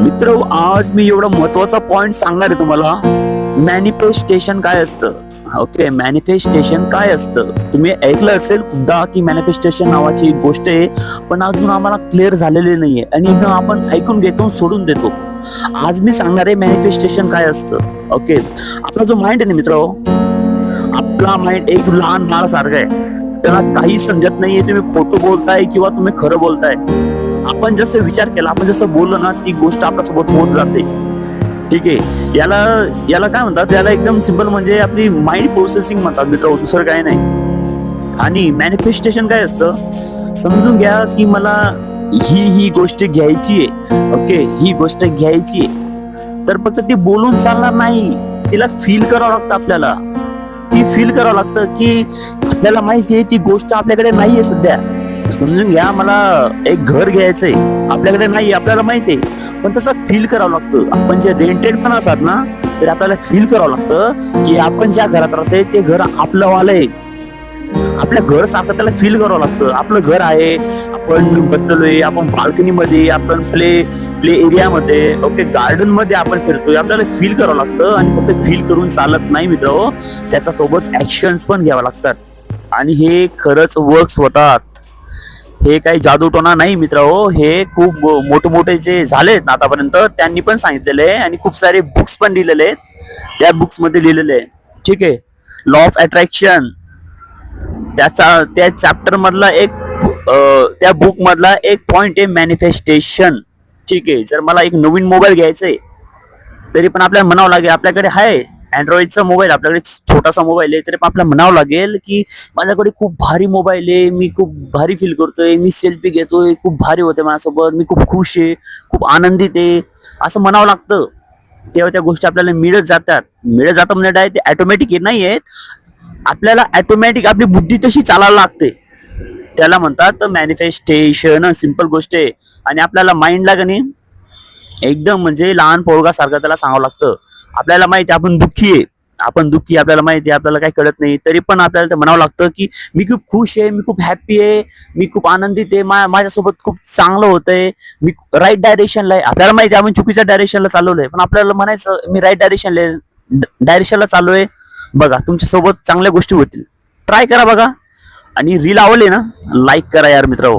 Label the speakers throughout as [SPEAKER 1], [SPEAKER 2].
[SPEAKER 1] मित्र, आज मी एवढा महत्वाचा पॉइंट सांगणार आहे तुम्हाला. मॅनिफेस्टेशन काय असतं. ओके, मॅनिफेस्टेशन काय असतं तुम्ही ऐकलं असेल सुद्धा की मॅनिफेस्टेशन नावाची एक गोष्ट आहे, पण अजून आम्हाला क्लिअर झालेली नाहीये आणि इथं आपण ऐकून घेतो सोडून देतो. आज मी सांगणार आहे मॅनिफेस्टेशन काय असतं. ओके, आपला जो माइंड आहे ना मित्र, आपला माइंड एक लहान बाळासारखं आहे. त्याला काही समजत नाहीये तुम्ही खोटं बोलताय किंवा तुम्ही खरं बोलताय. आपण जसं विचार केला, आपण जसं बोललो ना, ती गोष्ट आपल्यासोबत होत जाते. ठीक आहे, याला काय म्हणतात, याला एकदम सिंपल म्हणजे आपली माइंड प्रोसेसिंग म्हणतात मित्र, दुसरं काय नाही. आणि मॅनिफेस्टेशन काय असतं समजून घ्या की मला ही गोष्ट घ्यायची आहे. ओके, ही गोष्ट घ्यायची आहे तर फक्त ती बोलून चालणार नाही, तिला फील करावं लागतं. आपल्याला ती फील करावं लागतं की आपल्याला माहिती आहे ती गोष्ट आपल्याकडे नाहीये सध्या. समजून घ्या, मला एक घर घ्यायचंय, आपल्याकडे नाही, आपल्याला माहिती आहे, पण तसं फील करावं लागतं. आपण जे रेंटेड पण असतात ना, तर आपल्याला फील करावं लागतं की आपण ज्या घरात राहतोय ते घर आपलं वालं आहे. आपल्या घर सारखं त्याला फील करावं लागतं. आपलं घर आहे, आपण बसलेलोय, आपण बाल्कनी मध्ये, आपण प्ले एरिया मध्ये, ओके, गार्डन मध्ये आपण फिरतोय. आपल्याला फील करावं लागतं आणि फक्त फील करून चालत नाही मित्र, त्याच्यासोबत ऍक्शन्स पण घ्यावे लागतात. आणि हे खरंच वर्क्स होतात. हे काही जादूटोना नाही मित्र, हे खूप मोठे जे झालेत ना आतापर्यंत त्यांनी पण सांगितलेले आहे आणि खूप सारे बुक्स पण लिहिलेले आहेत. त्या बुक्स मध्ये लिहिलेले आहे. ठीक आहे, लॉ ऑफ अट्रॅक्शन, त्या चॅप्टर मधला एक त्या बुक मधला एक पॉइंट आहे मॅनिफेस्टेशन. ठीक आहे, जर मला एक नवीन मोबाईल घ्यायचा आहे तरी पण आपल्याला म्हणावं लागेल, आपल्याकडे आहे अँड्रॉइडचा मोबाईल, आपल्याकडे छोटासा मोबाईल आहे, तरी पण आपल्याला म्हणावं लागेल की माझ्याकडे खूप भारी मोबाईल आहे, मी खूप भारी फील करतोय, मी सेल्फी घेतोय, खूप भारी होते माझ्यासोबत, मी खूप खुश आहे, खूप आनंदित आहे, असं म्हणावं लागतं. तेव्हा त्या गोष्टी आपल्याला मिळत जातात म्हणजे काय, ते ऑटोमॅटिक नाही आहेत, आपल्याला ऑटोमॅटिक आपली बुद्धी तशी चालायला लागते. त्याला म्हणतात मॅनिफेस्टेशन. सिंपल गोष्ट आहे. आणि आपल्याला माइंडला का नाही एकदम म्हणजे लहान पोरगासारखं त्याला सांगावं लागतं. आपल्याला माहिती आपण दुःखी आहे, आपल्याला माहिती आहे, आपल्याला काही कळत नाही, तरी पण आपल्याला ते म्हणावं लागतं की मी खूप खुश आहे, मी खूप हॅप्पी आहे, मी खूप आनंदित आहे, माझ्यासोबत खूप चांगलं होतंय, मी राईट डायरेक्शनला आहे. आपल्याला माहिती आहे आपण चुकीच्या डायरेक्शनला चालवलंय, पण आपल्याला म्हणायचं मी राईट डायरेक्शनला चाललोय. बघा, तुमच्या सोबत चांगल्या गोष्टी होतील. ट्राय करा बघा. आणि रील आवडली ना, लाईक करा यार मित्र.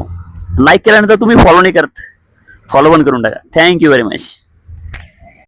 [SPEAKER 1] लाईक केल्यानंतर तुम्ही फॉलो नाही करत, फॉलो पण करून टाका. Thank you very much.